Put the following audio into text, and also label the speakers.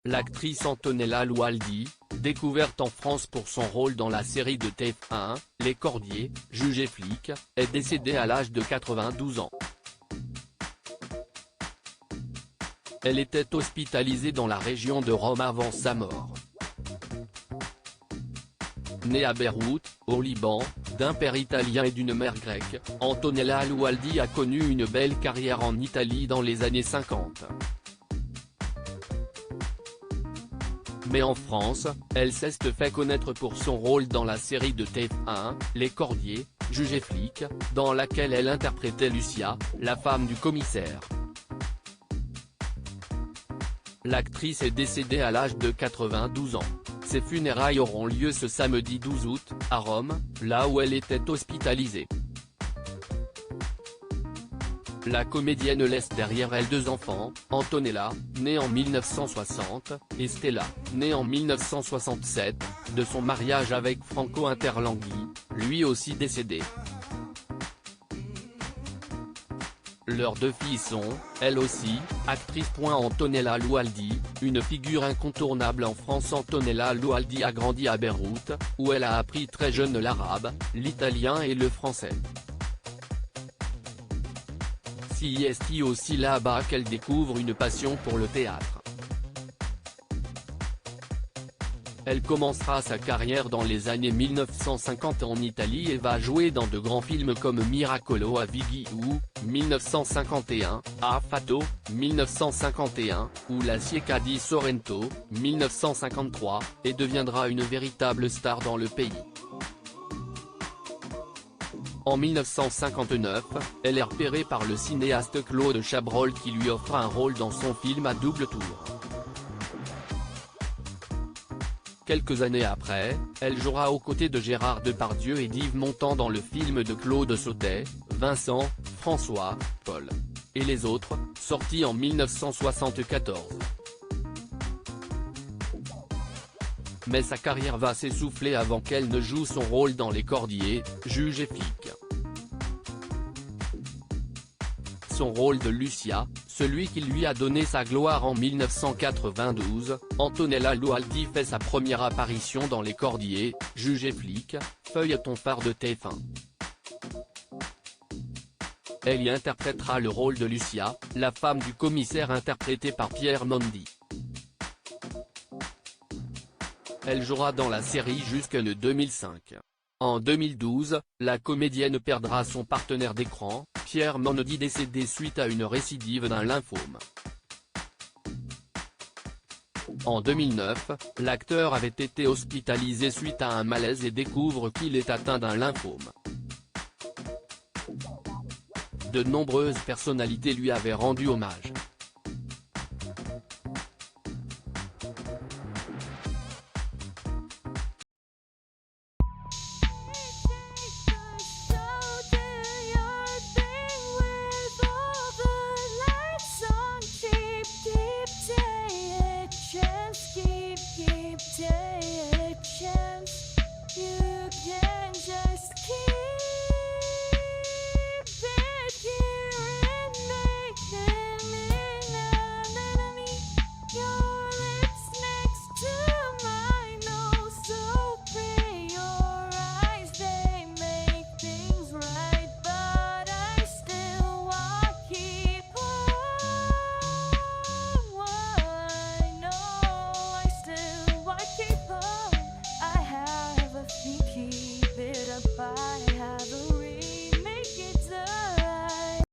Speaker 1: L'actrice Antonella Loaldi, découverte en France pour son rôle dans la série de TF1, Les Cordiers, jugée flic, est décédée à l'âge de 92 ans. Elle était hospitalisée dans la région de Rome avant sa mort. Née à Beyrouth, au Liban, d'un père italien et d'une mère grecque, Antonella Loaldi a connu une belle carrière en Italie dans les années 50. Mais en France, elle s'est fait connaître pour son rôle dans la série de TF1, Les Cordiers, jugée flic, dans laquelle elle interprétait Lucia, la femme du commissaire. L'actrice est décédée à l'âge de 92 ans. Ses funérailles auront lieu ce samedi 12 août, à Rome, là où elle était hospitalisée. La comédienne laisse derrière elle deux enfants, Antonella, née en 1960, et Stella, née en 1967, de son mariage avec Franco Interlenghi, lui aussi décédé. Leurs deux filles sont, elles aussi, actrices. Antonella Loaldi, une figure incontournable en France. Antonella Loaldi a grandi à Beyrouth, où elle a appris très jeune l'arabe, l'italien et le français. C'est aussi là-bas qu'elle découvre une passion pour le théâtre. Elle commencera sa carrière dans les années 1950 en Italie et va jouer dans de grands films comme Miracolo a Vighi ou, 1951, Affatto, 1951, ou La Cieca di Sorrento, 1953, et deviendra une véritable star dans le pays. En 1959, elle est repérée par le cinéaste Claude Chabrol qui lui offre un rôle dans son film à double tour. Quelques années après, elle jouera aux côtés de Gérard Depardieu et d'Yves Montand dans le film de Claude Sautet, Vincent, François, Paul. Et les autres, sorti en 1974. Mais sa carrière va s'essouffler avant qu'elle ne joue son rôle dans Les Cordiers, jugée flic. Son rôle de Lucia, celui qui lui a donné sa gloire en 1992, Antonella Loaldi fait sa première apparition dans Les Cordiers, jugée flic, feuilleton phare de TF1. Elle y interprétera le rôle de Lucia, la femme du commissaire interprétée par Pierre Mondi. Elle jouera dans la série jusqu'en 2005. En 2012, la comédienne perdra son partenaire d'écran, Pierre Mondi, décédé suite à une récidive d'un lymphome. En 2009, l'acteur avait été hospitalisé suite à un malaise et découvre qu'il est atteint d'un lymphome. De nombreuses personnalités lui avaient rendu hommage.